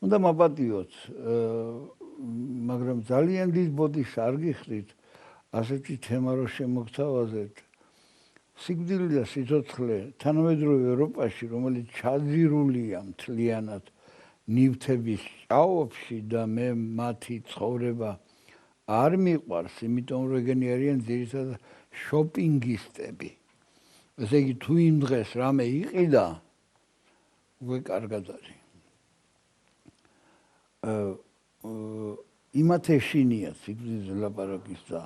უნდა მაპატიოთ, მაგრამ ძალიან დიდ ბოდიშს არ გიხდით ასეთი თემა რო შემოგთავაზეთ. სიკვდილი და სიცოცხლე თანამედროვე ევროპაში, რომელიც ჩაძირულია მთლიანად ნივთების ჭაობში და მე მათი ცხოვრება არ მიყვარს, იმიტომ რომ ეგენი არიან ძირითადად შოპინგისტები. ესე იგი თუ იმ დღეს რამე იყიდა, უკვე კარგად არის. იმათ ეშინია სიკვდილზე ლაპარაკის და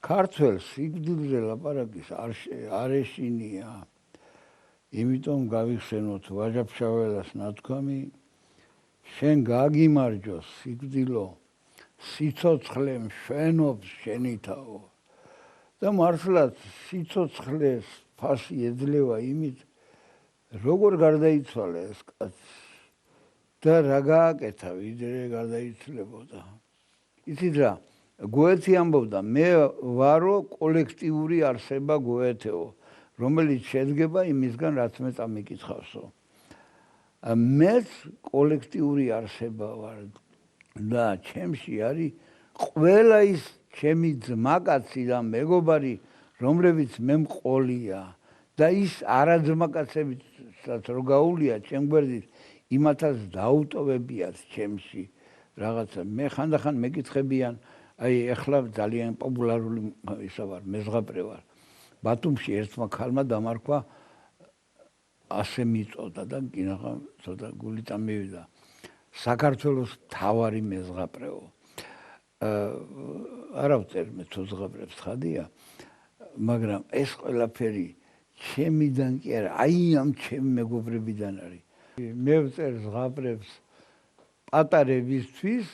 ქართველს სიკვდილზე ლაპარაკის არ ეშინია. იმიტომ გავიხსენოთ ვაჟა-ფშაველას ნათქვამი, შენ გაგიმარჯოს სიკვდილო, სიცოცხლე მშვენობს შენითაო. და მართლაც სიცოცხლეს ფასი ეძლევა იმით, როგორ გარდაიცვალა ეს კაცი და რა გააკეთა, ვიდრე გარდაიცვლებოდა. იცით რა, გოეთე ამბობდა, მე ვარო კოლექტიური არსება გოეთეო, რომელიც შედგება იმისგან, რაც მე წამიკითხავსო. მეც კოლექტიური არსება ვარ და ჩემში არის ყველა ის ჩემი ძმაკაცი და მეგობარი, რომლებიც მე მყოლია და ის არაძმაკაცებიც რო გაუვლია ჩემ გვერდით, იმათაც დაუტოვებიათ ჩემში რაღაცა. მე ხანდახან მეკითხებიან, აი ეხლა ძალიან პოპულარული ისა ვარ, მეზღაპრე ვარ. ბათუმში ერთმა ქალმა დამარქვა, ასე მიწოდა და კინაღა ცოტა გულიდან მივიდა. საქართველოს მთავარი მეზღაპრეო. არა ვწერ მე თუ ზღაპრებს ხადია, მაგრამ ეს ყველაფერი ჩემიდან კი არა, აი ამ ჩემი მეგობრებიდან არის. მე ვწერ ზღაპრებს პატარებისთვის,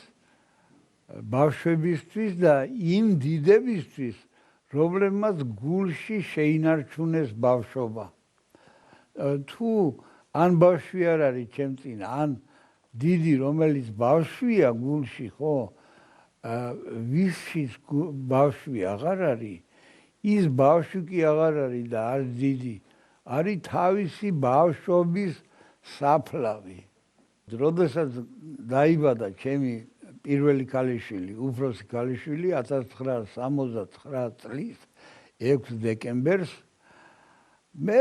ბავშვებისთვის და იმ დიდებისთვის, რომლებმაც გულში შეინარჩუნეს ბავშვობა. თუ ან ბავშვი არ არის ჩემ წინ, ან დიდი რომელიც ბავშვია გულში, ხო? ვისშიც ბავშვი აღარ არის, ის ბავშვი კი აღარ არის და არ დიდი, არის თავისი ბავშვობის საფლავი. როდესაც დაიბადა ჩემი პირველი ქალიშვილი, უფროსი ქალიშვილი 1969 წლის 6 დეკემბერს, მე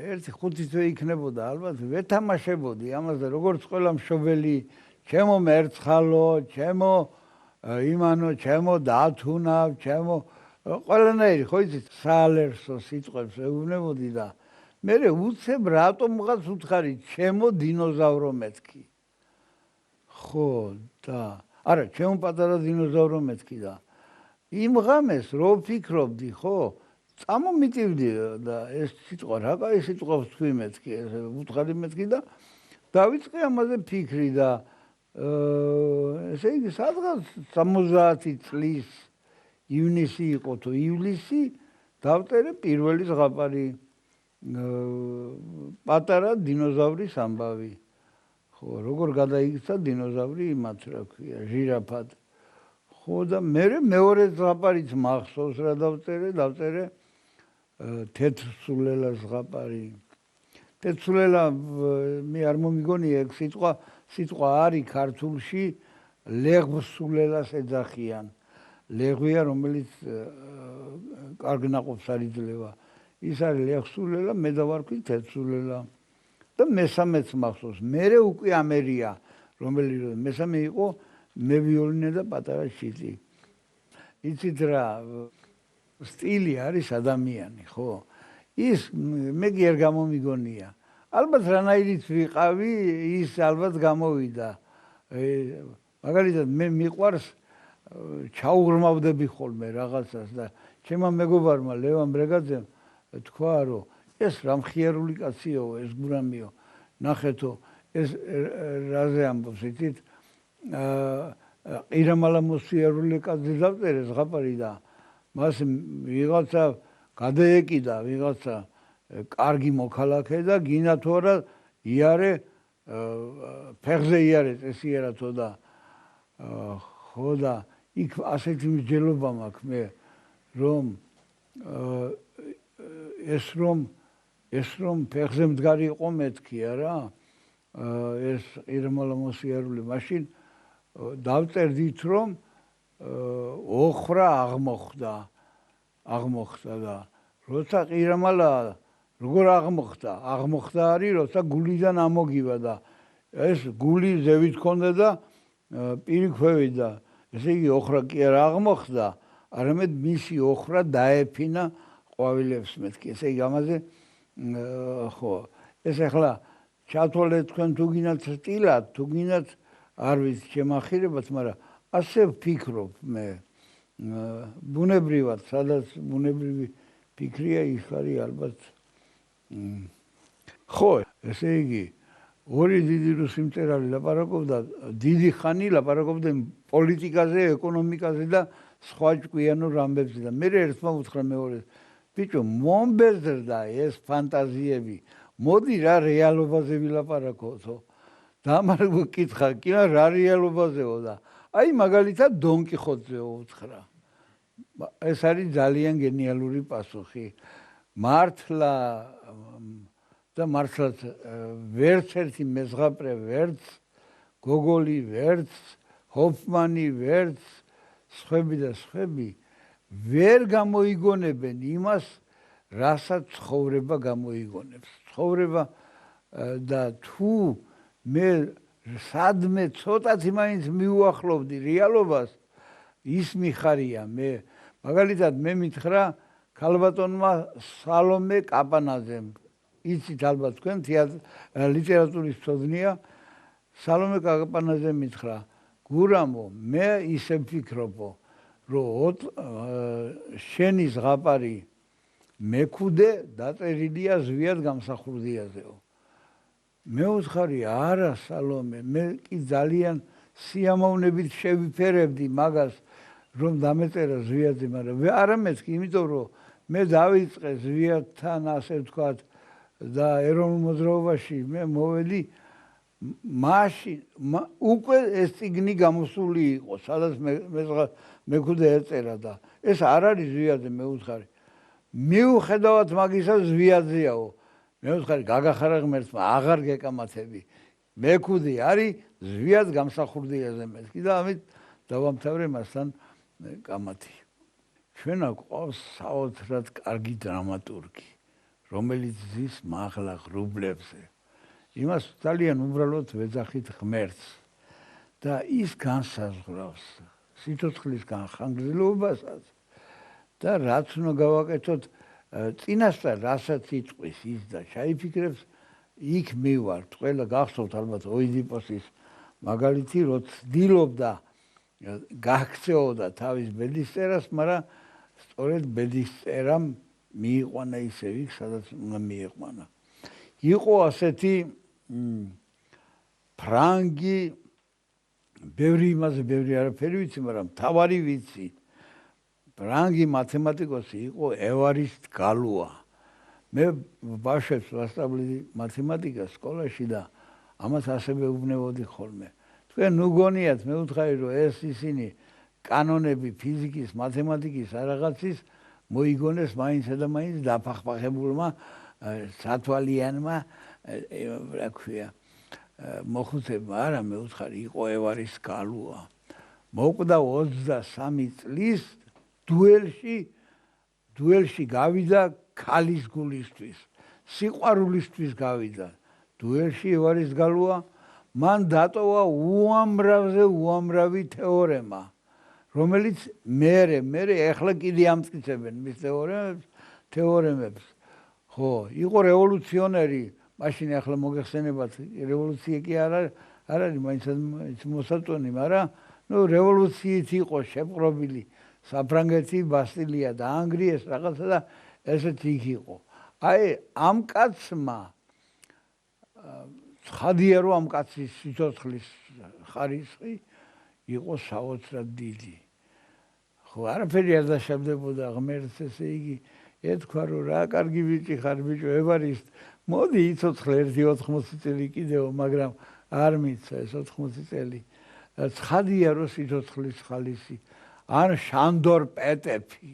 ერთი 5 თვე იქნებოდა ალბათ ვეთამაშებოდი ამაზე, როგორც ყველა მშობელი, ჩემო მერცხალო, ჩემო იმანო, ჩემო დათუნავ, ჩემო ყველანაირი, ხო იცით, საალერსო სიტყვებს ეუბნებოდი და მე უცებ რატომღაც უთხარი, ჩემო დინოზავრო მეთქი. ხო და არა, ჩემო პატარა დინოზავრო მეთქი და იმ ღამეს რო ვფიქრობდი, ხო, წამომიტივდი და ეს სიტყვა რა კაი სიტყვას თქვი მეთქი, უთხარი მეთქი და დავიწყე ამაზე ფიქრი და ესე იგი სადღაც 70 წლის ივნისი იყო თუ ივლისი, დავწერე პირველი ზღაპარი პატარა დინოზავრის ამბავი. ხო, როგორ გადაიქცა დინოზავრი იმათ რა ქვია, ჟირაფად. ხო და მე მეორე ზღაპარიც მახსოვს რა დავწერე თეთრსულელა ზღაპარი. თეთრსულელა მე არ მომიგონია ეგ სიტყვა არის ქართულში ლეღვსულელას ეძახიან. ლეღვია, რომელიც კარგ ნაყოფს არ იძლევა. ის არის ლეღვსულელა, მე დავარქვი თეთრსულელა. და მესამეც მახსოვს, მერე უკვე ამერია, რომელიც მესამე იყო მევიოლინე და პატარა შიტი. იცით რა, სტილი არის ადამიანი, ხო? ის მე კი არ გამომიგონია. ალბათ რანაირიც ვიყავი, ის ალბათ გამოვიდა. მაგალითად მე მიყვარს ჩაუღრმავდები ხოლმე რაღაცას და ჩემმა მეგობარმა ლევან ბრეგაძემ თქვა, რომ ეს რა მხიარული კაციო, ეს გურამიო, ნახეთო, ეს რაზე ამბობს, იცით? ყირამალა მოსიარული კაცი დავწერე ზღაპარი და მას ვიღაცა გადაეკიდა, ვიღაცა კარგი მოქალაქე და გინდა თუ არა იარე ფეხზე იარე წესიერათო და ხო და იქ ასეთი მსჯელობა მაქვს მე, რომ ეს რომ ფეხზე მდგარი იყო მეთქი არა, ეს ყირიმალა მოსიარული მაშინ დავწერდით რომ ოხრა აღმოხდა და როცა ყირიმალა როგორ აღმოხდა არის როცა გულიდან ამოგივა და ეს გული ზევით ქონდა და პირიქქვევი და ესე იგი ოხრა კი არ აღმოხდა არამედ მისი ოხრა დაეფინა ყვავილებს მეთქი ესე იგი ამაზე ხო ეს ახლა ჩათვალეთ თქვენ თუ გინდათ სტილად თუ გინდათ არ ვიცი შემახირებათ მაგრამ ასე ვფიქრობ მე ბუნებრივად სადაც ბუნებრივი ფიქრია ის არის ალბათ ხო ესე იგი ორი დიდი რუსი მწერალი ლაპარაკობდა დიდი ხანი ლაპარაკობდა პოლიტიკაზე ეკონომიკაზე და სხვა ჭკვიანურ ამბებზე და მე ერთმა უთხრა მეორეს ბიჭო მომბეზრდა ეს ფანტაზიები მოდი რა რეალობაზე ვილაპარაკოთო და მან გიკითხა კი რა რეალობაზეო და აი მაგალითად დონ კიხოტზეო უთხრა ეს არის ძალიან გენიალური პასუხი მართლა და მართლაც ვერც ერთი მეზღაპრე ვერც გოგოლი ვერც ჰოფმანი ვერც სხვები და სხვები ვერ გამოიგონებენ იმას რასაც ცხოვრება გამოიგონებს ცხოვრება და თუ მე სადმე ცოტათი მაინც მიუახლოვდი რეალობას ის მიხარია მე მაგალითად მე მითხრა ქალბატონმა სალომე კაპანაძემ იცით ალბათ თქვენ ლიტერატურის მცოდნეა სალომე კაპანაძემ მითხრა გურამო მე ისე ვფიქრობო რომ შენი ზღაპარი მეკუდე დაწერილია ზვიად გამსახურდიაზეო მე უთხარი არა სალომე მე კი ძალიან სიამოვნებით შევიფერებდი მაგას რომ დამეწერა ზვიადზე მაგრამ არა მეთქი იმიტომ რომ მე დავიწყე ზვიადთან ასე ვთქვათ და ეროვნულ მოძრაობაში მე მოვედი მაშინ უკვე ეს წიგნი გამოსული იყო სადაც მეკუდე ეწერა და ეს არ არის ზვიადზე მე უთხარი მიუხედავად მაგისა ზვიადზეაო მე ვუთხარი გაგახარა ღმერთმა აღარ გეკამათები მეკუდი არის ზვიად გამსახურდიაზე მეთქი და ამით დავამთავრე მასთან კამათი ჩვენა ყავს საოცრად კარგი დრამატურგი რომელიც ზის მაღლა ღრუბლებზე იმას ძალიან უბრალოდ ვეძახით ღმერთს და ის განსაზღვრავს სიცოცხლის განხანგრძლივობასაც და რაც უნდა გავაკეთოთ წინასწარ რასაც იტყვის ის და ჩაიფიქრებს იქ მივართ ყველა გახსოვთ ალბათ ოიდიპოსის მაგალითი რო ცდილობდა გაქცეოდა თავის ბედისწერას მაგრამ სწორედ ბედისწერამ მიიყვანა ისე იქ სადაც უნდა მიიყვანა იყო ასეთი ფრანგი ბევრი იმაზე ბევრი არაფერი ვიცი მაგრამ თავარი ვიცი ფრანგი მათემატიკოსი იყო ევარისტ გალუა მე ბავშვებს ვასწავლედი მათემატიკას სკოლაში და ამას ასევე უბნევოდი ხოლმე თქვენ ნუ გონიათ მე ვუთხარი რომ ეს ისინი კანონები ფიზიკის მათემატიკის რაღაცის მოიგონეს მაინცა და მაინც დაფახფახებულმა სათვალიანმა რა ქვია მოხუცებმა არა მე ვუთხარი იყო ევარის გალუა მოკვდა 23 წლის დუელში გავიდა ქალის გულისთვის სიყვარულისთვის გავიდა დუელში ევარის გალუა მან დატოვა უამრავი თეორემა რომელიც მე ეხლა კიდე ამტკიცებენ მის თეორემებს ხო იყო რევოლუციონერი მაშინ ახლა მოგეხსენებათ რევოლუცია კი არ არის მაინც მოსაწონი მაგრამ ნუ რევოლუციით იყო შეპყრობილი საფრანგეთი ბასტილია და ანგრიეს რაღაცა და ესეც იქ იყო აი ამ კაცმა ცხადია რომ ამ კაცის სიცოცხლის ხარისხი იყო საოცრად დიდი ხო არაფერი არ დაშავდებოდა ღმერთს ესე იგი ეთქვა რომ რა კარგი ბიჭი ხარ ბიჭო ევარისტ მოდი იცოცხლე 80 წელი კიდევ მაგრამ არ მიცა ეს 80 წელი ცხადია რომ სიცოცხლის ხალისი ან შანდორ პეტეფი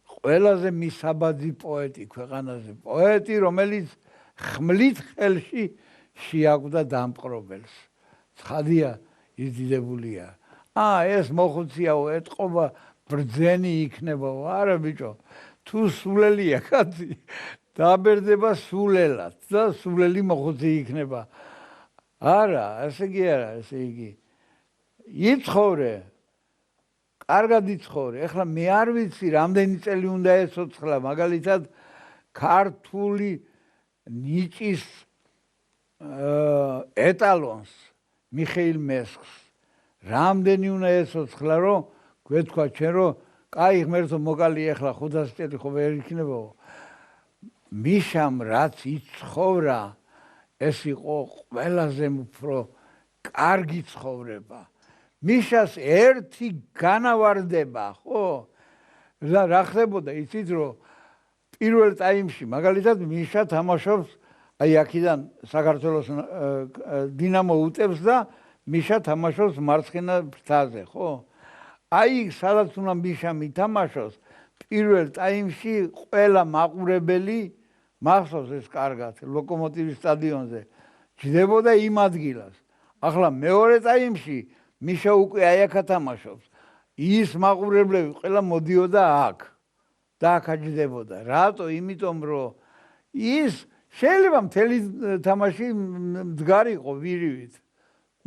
ყველაზე მისაბაძი პოეტი ქვეყანაზე პოეტი რომელიც ხმლით ხელში შეაკვდა დამპყრობელს. ცხადია ის დიდებულია. ეს მოხუციაო ეთყობა ბრძენი იქნებაო. არა ბიჭო, თუ სულელია კაცი, დაბერდება სულელად და სულელი მოხუცი იქნება. არა, ესე იგი არა, ესე იგი. იცხოვრე, კარგად იცხოვრე. ეხლა მე არ ვიცი, რამდენი წელი უნდა ეცოცხლა, მაგალითად ქართული ნიჭის ეტალონს მიხეილ მესხს. რამდენი უნდა ეცოცხლა, რომ გვეთქვა ჩვენ, რომ კაი ღმერთო მოკალი ეხლა 500 წელი ხო ვერ იქნებაო. მიშამ რაც იცხოვრა, ეს იყო ყველაზე უფრო კარგი ცხოვრება. მიშას ერთი განავარდება, ხო? რა ხდებოდა, იცით რომ პირველ ტაიმში, მაგალითად მიშა თამაშობს, აი აქედან საქართველოს დინამო უტევს და მიშა თამაშობს მარცხენა ფრთაზე, ხო? აი სადაც უნდა მიშა მითამაშოს, პირველ ტაიმში ყველა მაყურებელი მახსოვს ეს კარგად, ლოკომოტივის სტადიონზე ჯდებოდა იმ ადგილას. ახლა მეორე ტაიმში მიშა უკვე აი აქ ათამაშობს. ის მაყურებლები ყველა მოდიოდა აქ და აქ აჯდებოდა. რატო? იმიტომ რომ ის შეიძლება მთელი თამაში მდგარიყო ვირივით.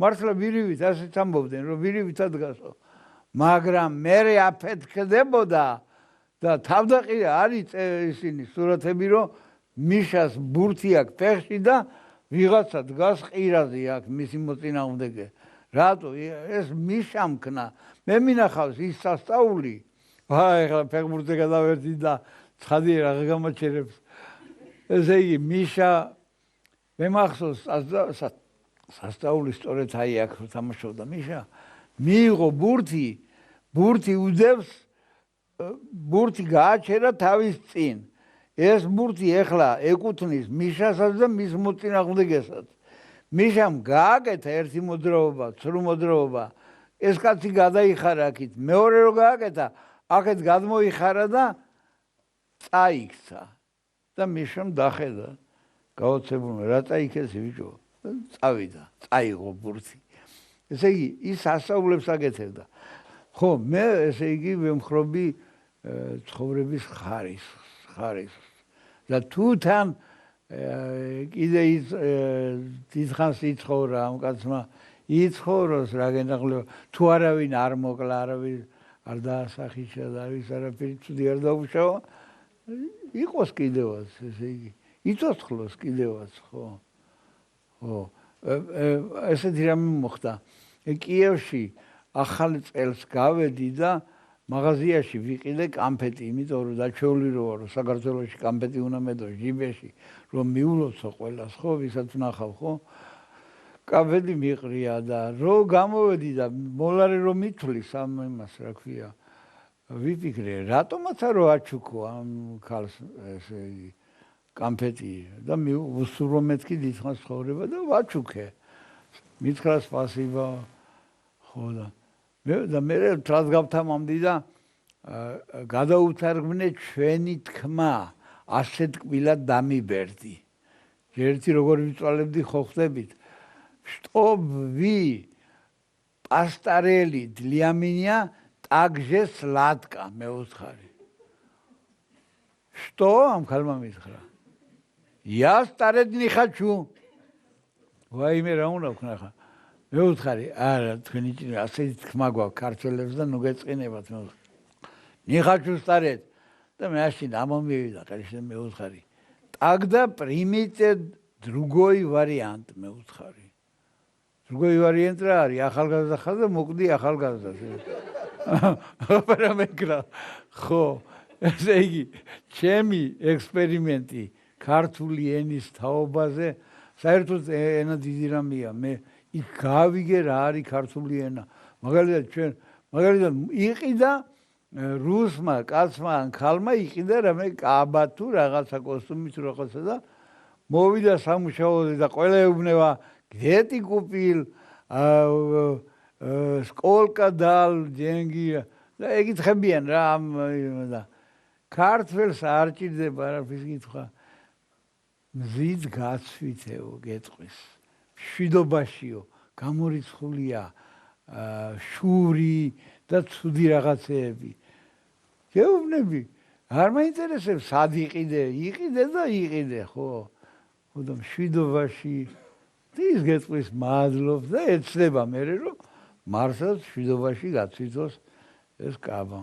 მართლა ვირივით ასეც ამბობდნენ, რომ ვირივით ადგასო. მაგრამ მერე აფეთქდებოდა და თავდაყირა არის ისინი სურათები, რომ მიშას ბურთი აქვს ფეხში და ვიღაცა დგას ყირაზე აქ მისი მოწინააღმდეგე. რატო? ეს მიშამქნა. მე მინახავს ის სასწაული. ეხლა ფეხბურთზე გადავერთი და ცხადია რა გამაჩერებს. ესე იგი მიშა მე მახსოვს სასწაული სწორედ აი აქ თამაშობდა მიშა. მიიღო ბურთი, ბურთი უდევს, ბურთი გააჩერა თავის წინ. ეს ბურთი ეხლა ეკუთვნის მიშასაც და მის მოწინააღმდეგესაც. მიშამ გააკეთა ერთი მოძრაობა, ცრუ მოძრაობა. ეს კაცი გადაიხარა აქით. მეორე რო გააკეთა, აქეთ გადმოიხარა და წაიქცა. და მიშამ დახედა. გაოცებული, რა წაიქეცი ბიჭო? წავიდა, წაიღო ბურთი. ესე იგი, ის ასწავლებს აკეთებდა. ხო, მე ესე იგი ვემხრობი ცხოვრების ხარისხს. და თუ თან კიდე დიდხანს იცხოვრა ამ კაცმა, იცხოვროს რა გენაღლება, თუ არავინ არ მოკლა, არავინ არ დაასახიშა და არავის არაფერი ცუდი არ დაუშავა, იყოს კიდევაც, ესე იგი, იცოცხლოს კიდევაც, ხო. ხო, ესეთი რამე მოხდა. კიევში ახალ წელს გავედი და მაღაზიაში ვიყიდე კამფეტი, იმიტომ რომ დაჩეული რო ვარო, საქართველოში კამფეტი უნდა მედო ჟიბეში, რომ მიულოცო ყველას, ხო, ვისაც ვნახავ, ხო? კამფეტი მიყრია და რო გამოვედი და მოლარე რომ მithვლის ამ იმას, რა ქვია, ვიფიქრე, რატომაც არ აჩუქო ამ ქალს ესე იგი კამფეტი და უსურვო მეთქი დიდხანს ცხოვრება და ვაჩუქე. მითხრა სპასიბა, ხო და მე თავს გავთამამდი და გადაუთარგმნე ჩვენი თქმა, ასე ტკბილად დამიბერდი. ერთი როგორ ვიწვალებდი ხო ხდებით. Что вы постарели для меня так же сладко, მე უთხარი. Что ამ ქალმა მითხრა? Я стареть не хочу. ვაიმე რა უნდა ვქნა ხა? მე უთხარი, არა, თქვენი ასეთი თქმა გვაქვს ქართველებს და ნუ გეწყინებათ მე. Не хочу стареть. და მე აშინ ამომივიდა, конечно, მე უთხარი. Тогда примите другой вариант, მე უთხარი. Другой вариант რა არის? ახალგაზრდა ხარ და მოკვდი ახალგაზრდას. აბა მეკრა. ხო, ესე იგი, ჩემი ექსპერიმენტი ქართული ენის თაობაზე საერთოდ ენა დიდი რამეა. მე იქ გავიგე რა არის ქართული ენა. მაგალითად იყიდა რუსმა კაცმა ან ქალმა იყიდა რამე კაბა თუ რაღაცა კოსტუმი თუ რაღაცა და მოვიდა სამუშაოზე და ყველა ეუბნება გეტი კუპილ სკოლკა დალ ჯენგი და ეკითხებიან რა ამ და ქართველს არ ჭირდება არაფრის კითხვა მზით გაცვითეო გეტყვის მშვიდობაშიო, გამორიცხულია შური და ცუდი რაღაცეები. გეუბნები, არ მაინტერესებს სად იყიდე და იყიდე, ხო? ხოდა მშვიდობაში ის გეტყვის მადლობს და ეცდება მერე რომ მარსაც მშვიდობაში გაცვითოს ეს კაბა.